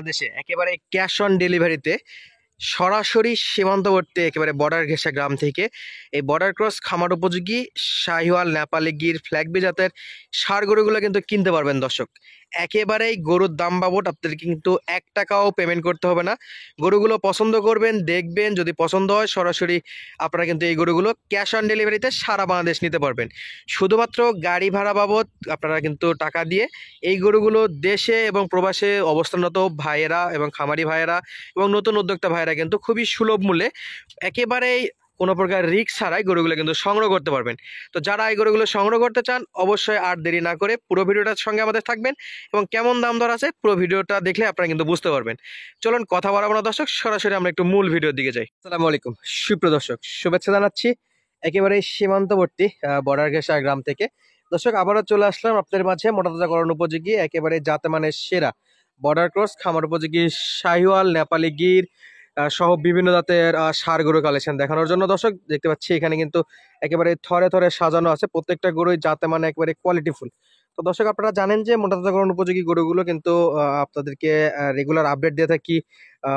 বাংলাদেশে একেবারে cash on ডেলিভারিতে সরাসরি সীমান্তবর্তী একেবারে বর্ডার ঘেঁষা গ্রাম থেকে এই বর্ডার ক্রস খামার উপযোগী শাহিওয়াল নেপালি গির ফ্ল্যাগবি জাতের ষাঁড় গরুগুলো কিন্তু কিনতে পারবেন দর্শক। একেবারেই গরুর দাম বাবদ আপনাদের কিন্তু 1 টাকাও পেমেন্ট করতে হবে না। গরুগুলো পছন্দ করবেন, দেখবেন, যদি পছন্দ হয় সরাসরি আপনারা কিন্তু এই গরুগুলো ক্যাশ অন ডেলিভারিতে সারা বাংলাদেশ নিতে পারবেন। শুধুমাত্র গাড়ি ভাড়া বাবদ আপনারা কিন্তু টাকা দিয়ে এই গরুগুলো দেশে এবং প্রবাসে অবস্থানরত ভাইয়েরা এবং খামারি ভাইয়েরা এবং নতুন উদ্যোক্তা ভাইয়েরা কিন্তু খুবই সুলভ মূল্যে একেবারেই কোনো প্রকার রিস্ক ছাড়াই গরুগুলো কিন্তু সংগ্রহ করতে পারবেন। তো যারা এই গরুগুলো সংগ্রহ করতে চান অবশ্যই আর দেরি না করে পুরো ভিডিওটার সঙ্গে আমাদের থাকবেন এবং কেমন দাম দর আছে পুরো ভিডিওটা দেখলে আপনারা কিন্তু বুঝতে পারবেন। চলুন কথা বাড়াবো না দর্শক, সরাসরি আমরা একটু মূল ভিডিওর দিকে যাই। আসসালামু আলাইকুম সুপ্রিয় দর্শক, শুভেচ্ছা জানাচ্ছি একেবারে সীমান্তবর্তী বর্ডার ঘেঁষা গ্রাম থেকে। দর্শক আবারও চলে আসলাম আপনাদের মাঝে মোটাতাজাকরণ উপযোগী একেবারে জাতমানের সেরা বর্ডার ক্রস খামার উপযোগী শাহিওয়াল নেপালি গির সহ বিভিন্ন জাতের ষাঁড় গরু কালেকশন দেখানোর জন্য দর্শক দেখতে পাচ্ছি এখানে কিন্তু একেবারে থরে থরে সাজানো আছে, প্রত্যেকটা গরুই জাতে মানে একেবারে কোয়ালিটিফুল। তো দর্শক আপনারা জানেন যে মোটাতাজাকরণ উপযোগী গরুগুলো কিন্তু আপনাদেরকে রেগুলার আপডেট দিয়ে থাকি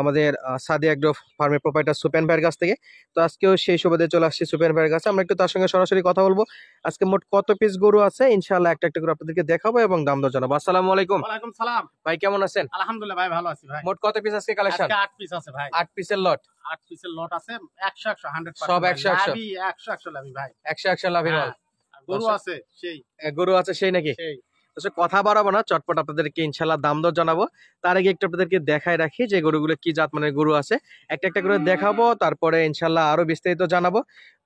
আমাদের সাদি এগ্রো ফার্মের প্রোপাইটার সুপেন ভাইয়ের কাছ থেকে। তো আজকেও সেই সুবাদে চলে আসছি সুপেন ভাইয়ের কাছে, আমরা একটু তার সঙ্গে সরাসরি কথা বলবো। আজকে মোট কত পিস গরু আছে ইনশাআল্লাহ একটা একটা করে আপনাদেরকে দেখাবো এবং দাম দর জানাবো। আসসালামু আলাইকুম। ওয়ালাইকুম সালাম ভাই কেমন আছেন? আলহামদুলিল্লাহ ভাই ভালো আছি ভাই। মোট কত পিস আজকে কালেকশন? আজকে 8 পিস আছে ভাই। 8 পিসের লট। 8 পিসের লট আছে 100 100 সব 100 লাভি 100 লাভি ভাই। 100 লাভের মাল। গরু আছে সেই গরু আছে সেই নাকি? সেই দর্শক কথা বাড়াবো না, চটপট আপনাদেরকে ইনশাআল্লাহ দাম দর জানাবো। তার আগে একটু আপনাদেরকে দেখাই রাখি যে গরুগুলো কি জাত মানের গরু আছে, একটা একটা করে দেখাবো, তারপরে ইনশাআল্লাহ আরো বিস্তারিত জানাবো।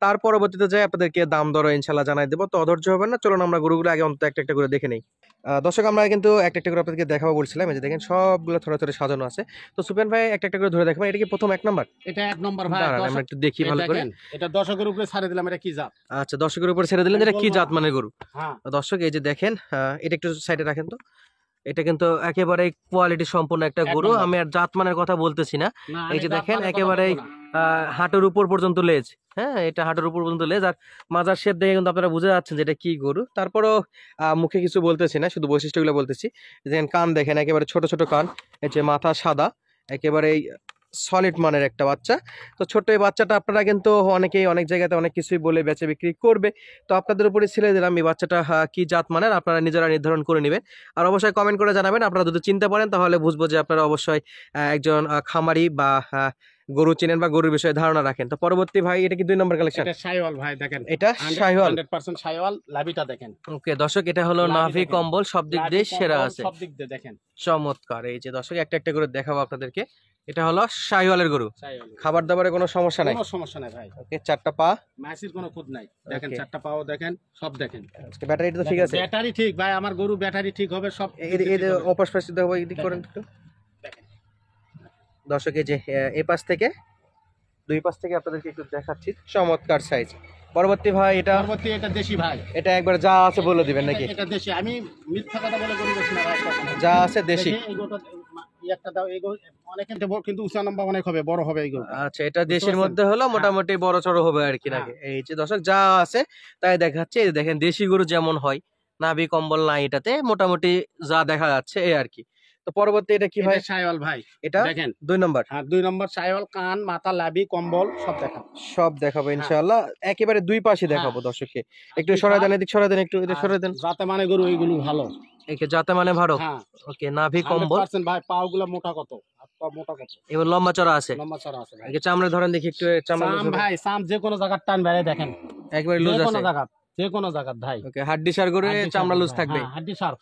তার পরবর্তীতে যাই আপনাদেরকে দাম দর ইনশাআল্লাহ জানাই দেবো। তো অধৈর্য হবে না, চলুন আমরা গরুগুলো আগে অন্তত একটা একটা করে দেখে নেই। দর্শক আমরা কিন্তু একটা একটা করে আপনাদেরকে দেখাবো বলছিলাম, এই যে দেখেন সবগুলো থরে থরে সাজানো আছে। তো সুপেন ভাই একটা একটা করে ধরে দেখাবেন, এটা কি প্রথম 1 নাম্বার? এটা 1 নাম্বার ভাই। আমরা একটু দেখি ভালো করে। এটা দর্শকের উপরে ছেড়ে দিলাম, এটা কি জাত? আচ্ছা দর্শকের উপরে ছেড়ে দিলেন, এটা কি জাত মানের গরু? হ্যাঁ দর্শক এই যে দেখেন, এটা একটু সাইডে রাখেন তো। এটা কিন্তু একেবারে কোয়ালিটি সম্পন্ন একটা গরু, আমি আর জাতমানের কথা বলতেছি না। এই যে দেখেন একেবারে হাঁটুর উপর পর্যন্ত লেজ, হ্যাঁ এটা হাঁটুর উপর পর্যন্ত লেজ, আর মাজার শেপ দেখে কিন্তু আপনারা বুঝে যাচ্ছেন যে এটা কি গরু। তারপরেও মুখে কিছু বলতেছি না, শুধু বৈশিষ্ট্যগুলো বলতেছি। দেখেন কান দেখেন একেবারে ছোট ছোট কান, এই যে মাথা সাদা, একেবারে সলিড মানের একটা বাচ্চা। তো ছোট্ট এই বাচ্চাটা আপনারা কিন্তু অনেকেই অনেক জায়গাতে অনেক কিছুই বলে বেচে বিক্রি করবে, তো আপনাদের উপরে ছেড়ে দিলাম এই বাচ্চাটা কি জাত মানের আপনারা নিজেরা নির্ধারণ করে নেবেন। আর অবশ্যই কমেন্ট করে জানাবেন, আপনারা যদি চিনতে পারেন তাহলে বুঝবো যে আপনারা অবশ্যই একজন খামারি বা গরু চিনেন বা গরুর বিষয়ে ধারণা রাখেন। তো পরবর্তী ভাই এটা কি 2 নম্বর কালেকশন? এটা শাইওয়াল ভাই, দেখেন এটা শাইওয়াল 100% শাইওয়াল, লাভিটা দেখেন। ওকে দর্শক এটা হলো নাভি কম্বল, সব দিক দিয়ে সেরা আছে, সব দিক দিয়ে দেখেন চমৎকার। এই যে দর্শক একটা একটা করে দেখাবো আপনাদেরকে। এটা হলো শাইওয়ালের গরু, শাইওয়াল। খাবার দাবারে কোনো সমস্যা নাই? কোনো সমস্যা নাই ভাই। ওকে 4টা পা, মাসির কোনো খুদ নাই, দেখেন 4টা পাও দেখেন, সব দেখেন। আজকে ব্যাটারি তো ঠিক আছে? ব্যাটারি ঠিক ভাই, আমার গরু ব্যাটারি ঠিক হবে সব। এই অপাস পাশে দেখো, এই দিক করেন একটু দেখেন দর্শক। এই যে এই পাশ থেকে দুই পাশ থেকে আপনাদেরকে একটু দেখাচ্ছি, চমৎকার সাইজ। পরবর্তী ভাই এটা? পরবর্তী এটা দেশি ভাই। এটা একবার যা আছে বলে দিবেন নাকি? এটা দেশি, আমি মিথ্যা কথা বলে গরু বেশি না ভাই, যা আছে দেশি। এই গরুটা একটা দাও, এই গরু অনেকের কিন্তু উঁচা লম্বা অনেক হবে, বড় হবে এই গরু। আচ্ছা এটা দেশের মধ্যে হলো মোটামুটি বড় চড় হবে আর কি নাকি? এই যে দর্শক যা আছে তাই দেখাচ্ছে। এই দেখেন দেশি গরু যেমন হয়, নাভি কম্বল নাই এটাতে, মোটামুটি যা দেখা যাচ্ছে এই আর কি। তো পরবর্তী এটা কি ভাই? শাইওয়াল ভাই, এটা দেখেন 2 নম্বর। হ্যাঁ 2 নম্বর শাইওয়াল, কান মাথা লাভি কম্বল সব দেখান, সব দেখাবো ইনশাআল্লাহ, একেবারে দুই পাশে দেখাবো দর্শককে। একটু সরাই দেন, এদিক সরাই দেন, একটু এদিক সরাই দেন। যাতে মানে গরু এইগুলো ভালো, একে যাতে মানে ভালো। হ্যাঁ ওকে নাভি কম্বল 100% ভাই। পাগুলো মোটা কত, হাত পা মোটা কত, এবার লম্বা চড়া আছে, লম্বা চড়া আছে ভাই। একে চামড়া ধরেন দেখি একটু, চামড়া সাম ভাই, সাম যে কোনো জায়গার টান ভাই দেখেন, একবারে লুজ আছে, যে কোনো জায়গা ভাই। ওকে হাড্ডি সার গরু চামড়া লুজ থাকবে। হাড্ডি সার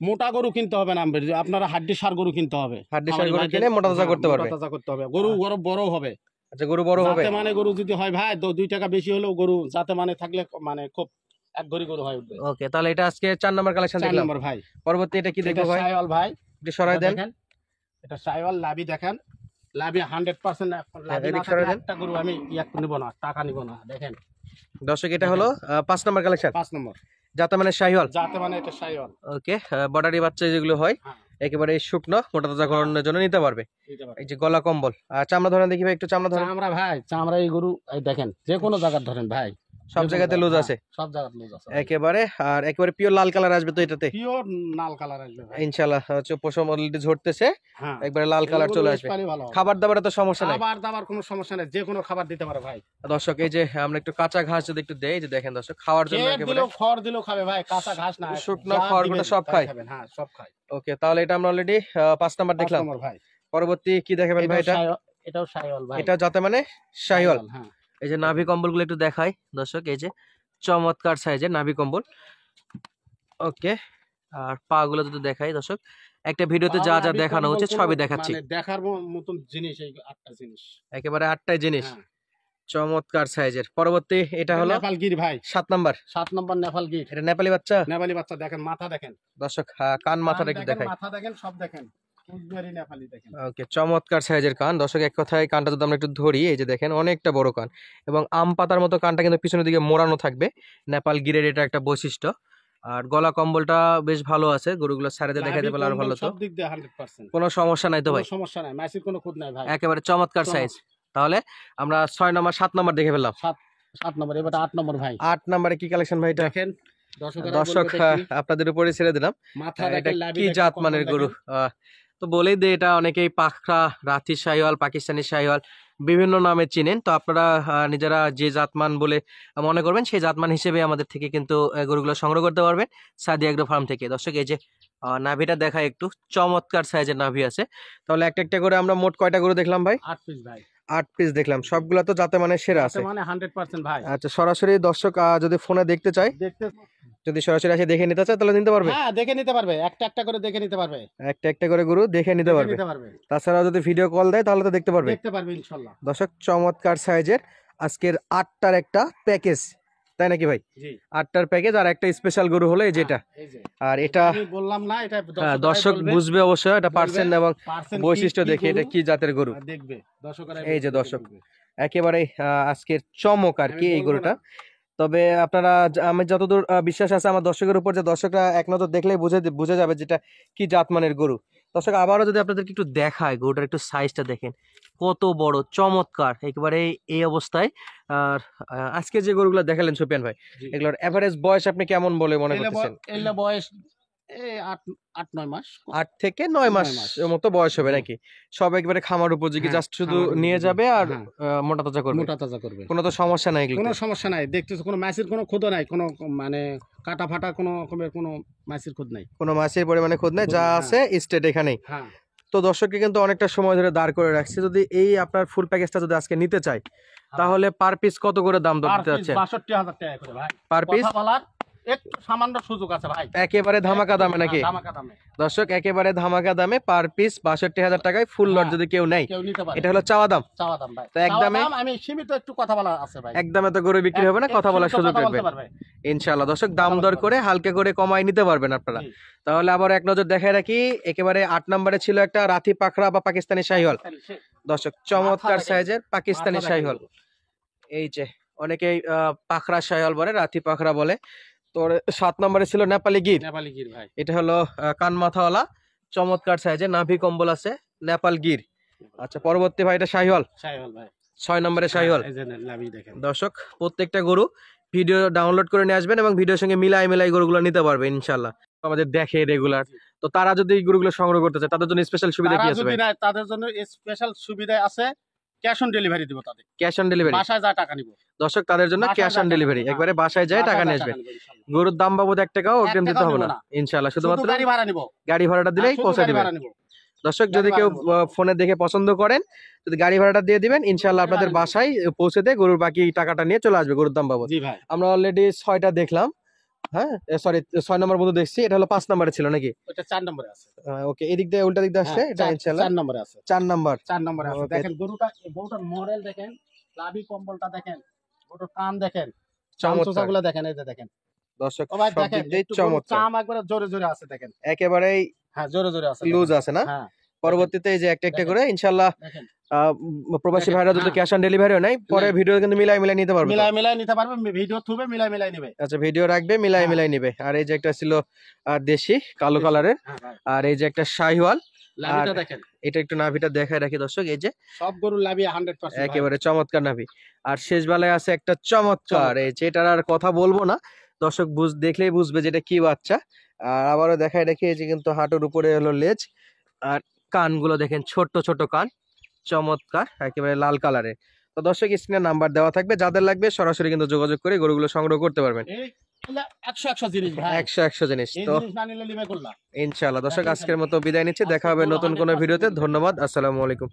মোটা গরু কিনতে হবে না, আপনারা হাড্ডি সার গরু কিনতে হবে, হাড্ডি সার গরু কিনে মোটা তাজা করতে পারবে, মোটা তাজা করতে হবে। গরু বড় হবে। আচ্ছা গরু বড় হবে, যাতে মানে গরু যদি হয় ভাই 2 টাকা বেশি হলেও গরু যাতে মানে থাকলে মানে খুব এক ঘড়ি গরু হয় উঠবে। ওকে তাহলে এটা আজকে 4 নম্বর কালেকশন 4 দেখলাম। নম্বর ভাই। পরবর্তী এটা কি দেখবো ভাই? শাইওয়াল ভাই, একটু সরাই দেন। এটা শাইওয়াল, লাভি দেখেন, লাভি 100% লাভি না থাকলে একটা গরু আমি নিব না, টাকা নিব না। দেখেন দর্শক এটা হলো 5 নম্বর কালেকশন, 5 নম্বর যাতে মানে শাহিওয়াল, যাতে মানে এটা শাইওয়াল। ওকে বর্ডারি বাচ্চা যেগুলো হয় একেবারে শুকনো মোটা তাজা করানোর জন্য নিতে পারবে। এই যে গলা কম্বল, চামড়া ধরেন দেখি ভাই, একটু চামড়া ধরেন। চামড়া ভাই, চামড়া এই গরু এই দেখেন যে কোনো জায়গার ধরেন ভাই, সব জায়গাতে লুজ আছে সব জায়গাতে লুজ আছে একেবারে। আর একেবারে পিওর লাল কালার আসবে তো এটাতে পিওর লাল কালার আসবে ভাই ইনশাআল্লাহ। হচ্ছে পশম অলরেডি ঝরতেছে, হ্যাঁ একবারে লাল কালার চলে আসবে। ভালো হবে। খাবার দাবারে তো সমস্যা নাই, খাবার দাবার কোনো সমস্যা নেই, যে কোনো খাবার দিতে পারে ভাই। দর্শক এই যে আমরা একটু কাঁচা ঘাস যদি একটু দেই, যে দেখেন দর্শক খাওয়ার জন্য খেয়ে একেবারে দিলেও খড় দিলেও খাবে ভাই, কাঁচা ঘাস না শুকনো যা খড় দিবেন গোটা সব তাই খায়। খাবেন, হ্যাঁ সব খায়। ওকে, তাহলে এটা আমরা অলরেডি 5 নাম্বার দেখলাম। কাস্টমার ভাই পরবর্তী কি দেখাবেন ভাই? এটা এটাও শাইওয়াল ভাই, এটা যাতে মানে শাহিওয়াল। হ্যাঁ। এই যে নাভি কম্বলগুলো একটু দেখাই দর্শক, এই যে চমৎকার সাইজের নাভি কম্বল। ওকে, আর পা গুলো যদি দেখাই দর্শক, একটা ভিডিওতে যা যা দেখানো উচিত সবই দেখাচ্ছি, মানে দেখার মতন জিনিস, এই 8টা জিনিস একেবারে 8টাই জিনিস, হ্যাঁ। চমৎকার সাইজের। পরবর্তী এটা হলো নেপাল গির ভাই, 7 নাম্বার। 7 নম্বর নেপাল গির। এটা নেপালি বাচ্চা নেপালি বাচ্চা দেখেন, মাথা দেখেন দর্শক, কান মাথাটা একটু দেখাই। মাথা দেখেন, সব দেখেন, কুচবিহারি নেপালি দেখেন। ওকে, চমৎকার সাইজের কান দর্শক। এক কথায় কানটা যদি আমরা একটু ধরি, এই যে দেখেন অনেকটা বড় কান, এবং আম পাতার মতো কানটা কিন্তু পিছনের দিকে মোড়ানো থাকবে, নেপাল গিরের এটা একটা বৈশিষ্ট্য। আর গলা কম্বলটা বেশ ভালো আছে, গরুগুলো সারিতে দেখাইতে পারলে আরো ভালো তো। সব দিক দিয়ে 100% কোনো সমস্যা নাই তো ভাই? কোনো সমস্যা নাই, মাসির কোনো খুদ নাই ভাই, একেবারে চমৎকার সাইজ। তাহলে আমরা 6 নাম্বার 7 নাম্বার দেখে ফেললাম। 7 নম্বর, এবার 8 নম্বর ভাই। 8 নাম্বারে কি কালেকশন ভাই? এটা দেখেন দর্শক আপনাদের উপরে ছেড়ে দিলাম। মাথা এটা দেখেন, লাভি কি দেখেন, জাত কম্বল মানের গরু? দেখেন। তো বলেই দে, এটা অনেকেই পাখরা, রাথি শাহিওয়াল, পাকিস্তানি শাহিওয়াল বিভিন্ন নামে চিনেন। তো আপনারা নিজেরা যে জাতমান বলে মনে করবেন সেই জাতমান হিসেবে আমাদের থেকে কিন্তু গরুগুলো সংগ্রহ করতে পারবেন সাদিয়া এগ্রো ফার্ম থেকে। দর্শক এই যে নাভিটা দেখায় একটু, চমৎকার সাইজের নাভি আছে। তাহলে একটা একটা করে আমরা মোট কয়টা গরু দেখলাম ভাই? 8 পিস ভাই, 8 পিস দেখলাম, সবগুলা তো যাতে মানে সেরা আছে, মানে 100% ভাই। আচ্ছা, সরাসরি দর্শক যদি ফোনে দেখতে চাই, যদি সরাসরি এসে দেখে নিতে চায় তাহলে নিতে পারবে? হ্যাঁ দেখে নিতে পারবে, একটা একটা করে দেখে নিতে পারবে, একটা একটা করে গরু দেখে নিতে পারবে। তাছাড়া যদি ভিডিও কল দেয় তাহলে তো দেখতে পারবে ইনশাআল্লাহ। দর্শক চমৎকার সাইজের আজকের 8টার একটা প্যাকেজ, তাই নাকি ভাই? জি, 8টার প্যাকেজ আর একটা স্পেশাল গরু হলো এই যেটা। আর এটা আমি বললাম না, এটা দর্শক বুঝবে অবশ্যই, এটা পার্সেন্ট এবং বৈশিষ্ট্য দেখে এটা কি জাতের গরু দেখবে দর্শকরা। এই যে দর্শক একেবারে আজকের চমক আর কি এই গরুটা। তবে আপনারা আমি যতদূর বিশ্বাস আছে আমার দর্শকের উপর, যে দর্শকরা এক নজর দেখলেই বুঝে যাবে যেটা কি জাতমানের গরু। দর্শক আবারও যদি আপনাদেরকে একটু দেখায়, গরুটার একটু সাইজটা দেখেন কত বড়, চমৎকার একেবারে এই অবস্থায়। আর আজকে যে গরুগুলো দেখালেন সুপিয়ান ভাই, এগুলোর এভারেজ বয়স আপনি কেমন বলে মনে করতেছেন? এগুলো বয়স 8-9 মাস, 8 থেকে 9 মাস এর মতো বয়স হবে নাকি? সব একবারে খামার উপযোগী, জাস্ট শুধু নিয়ে যাবে আর মোটা তাজা করবে, কোনো তো সমস্যা নাই, কোনো সমস্যা নাই। দেখতেছো কোনো মাছের কোনো খুদ নাই, কোনো মানে কাটা ফাটা কোনো রকমের কোনো মাছের খুদ নাই, কোনো মাছের পরিমাণে খুদ নাই, যা আছে স্টেট এখানেই। হ্যাঁ। তো দর্শককে কিন্তু অনেকটা সময় ধরে দাঁড় করে রাখছে। যদি এই আপনার ফুল প্যাকেজটা যদি আজকে নিতে চাই, তাহলে পার পিস কত করে দাম দর দিতে যাচ্ছে? ৬২,০০০ টাকা করে ভাই পার পিস। একটু সামান্য সুযোগ আছে ভাই, একেবারে ধামাকা দামে নাকি? ধামাকা দামে দর্শক, একেবারে ধামাকা দামে পার পিস ৬২,০০০ টাকায় ফুল লট যদি কেউ নেয়, এটা হলো চাওয়া দাম। ভাই, তো একদমে আমি সীমিত একটু কথা বলা আছে ভাই, একদমে তো গরু বিক্রি হবে না, কথা বলার সুযোগ রাখবেন ইনশাআল্লাহ। দর্শক দাম দর করে হালকা করে কমাই নিতে পারবেন আপনারা। তাহলে আবার এক নজর দেখায় রাখি, একেবারে 8 নম্বরে ছিল একটা রাথি পাখরা বা পাকিস্তানি শাহিওয়াল। দর্শক চমৎকার সাইজের পাকিস্তানি শাহিওয়াল, এই যে অনেকেই পাখরা শাহিওয়াল বলে, রাথি পাখরা বলে। তো 7 নম্বরে ছিল নেপালি গির ভাই, এটা হলো কান মাথাওয়ালা, চমৎকার সাইজের, নাভি কম্বল আছে, নেপাল গির। আচ্ছা, পরবর্তী ভাই এটা শাহিওয়াল ভাই, 6 নম্বরে শাহিওয়াল। দর্শক প্রত্যেকটা গরু ভিডিও ডাউনলোড করে নিয়ে আসবেন এবং ভিডিওর সঙ্গে মিলাই গরুগুলো নিতে পারবেন ইনশাআল্লাহ। আমাদের দেখে রেগুলার, তো তারা যদি এই গরুগুলো সংগ্রহ করতে চায় তাদের জন্য স্পেশাল সুবিধা কি আছে ভাই? তাদের জন্য স্পেশাল সুবিধা আছে, ক্যাশ অন ডেলিভারি দিব তাদের, ক্যাশ অন ডেলিভারি, বাসায় যা টাকা নিব দর্শক, তাদের জন্য ক্যাশ অন ডেলিভারি, একবারে বাসায় যায় টাকা নিয়ে আসবেন। গরুর দাম বাবদ 1 টাকাও অগ্রিম দিতে হবে না ইনশাআল্লাহ, শুধুমাত্র গাড়ি ভাড়াটা দিলেই পৌঁছে দিবেন। দর্শক যদি কেউ ফোনে দেখে পছন্দ করেন, যদি গাড়ি ভাড়াটা দিয়ে দিবেন ইনশাআল্লাহ আপনাদের বাসায় পৌঁছে দিয়ে গরুর বাকি টাকাটা নিয়ে চলে আসবে গরুর দাম বাবদ। আমরা অলরেডি 6টা দেখলাম, হ্যাঁ সরি 6 নম্বর মতো দেখছি, এটা হলো 5 নম্বরে ছিল নাকি? এটা 4 নম্বরে আছে। ওকে, এদিক দিয়ে উল্টা দিক দিয়ে আসছে, এটা ইনশাআল্লাহ 4 নম্বরে আছে। 4 নম্বর আছে। দেখেন গরুটার মডেল দেখেন, লাভি কম্বলটা দেখেন, গরুর কান দেখেন, চামচুচাগুলো দেখেন, এই যে দেখেন দর্শক, সব দিক দিয়ে চমৎকার, চাম একবারে জোরে জোরে আছে দেখেন, একেবারেই হ্যাঁ জোরে জোরে আছে, লুজ আছে না? হ্যাঁ। পরবর্তীতে এই যে একটা একটা করে ইনশাআল্লাহ প্রবাসী ভাইরা যদি ক্যাশ অন ডেলিভারিও নাই, পরে ভিডিও কিন্তু মিলাই নিতে পারবে, মিলাই নিতে পারবে, ভিডিও থুবে মিলাই নেবে। আচ্ছা, ভিডিও রাখবে, মিলাই নিবে। আর এই যে একটা ছিল দেশি কালো কালারের, আর এই যে একটা শাহিওয়াল লাভিটা দেখেন, এটা একটু নাভিটা দেখায় রাখি দর্শক, এই যে সব গরুর লাভি 100% একেবারে চমৎকার নাভি। আর শেষ বেলায় আছে একটা চমৎকার, এই যেটার আর কথা বলবো না, দর্শক দেখলেই বুঝবে যেটা কি বাচ্চা। আর আবারও দেখায় রাখি, এই যে কিন্তু হাঁটুর উপরে হলো লেজ, আর কানগুলো দেখেন ছোট্ট ছোট কান, চমৎকার একেবারে লাল কালারের। তো দর্শক স্ক্রিনে নাম্বার দেওয়া থাকবে, যাদের লাগবে সরাসরি কিন্তু যোগাযোগ করে গরুগুলো সংগ্রহ করতে পারবেন। এইগুলা 100 জিনিস ভাই, 100 জিনিস। এই তো জিনিস না নিলে লিবে করলা। ইনশাআল্লাহ দর্শক আজকের মতো বিদায় নিচ্ছি, দেখা হবে নতুন কোনো ভিডিওতে। ধন্যবাদ, আসসালামু আলাইকুম।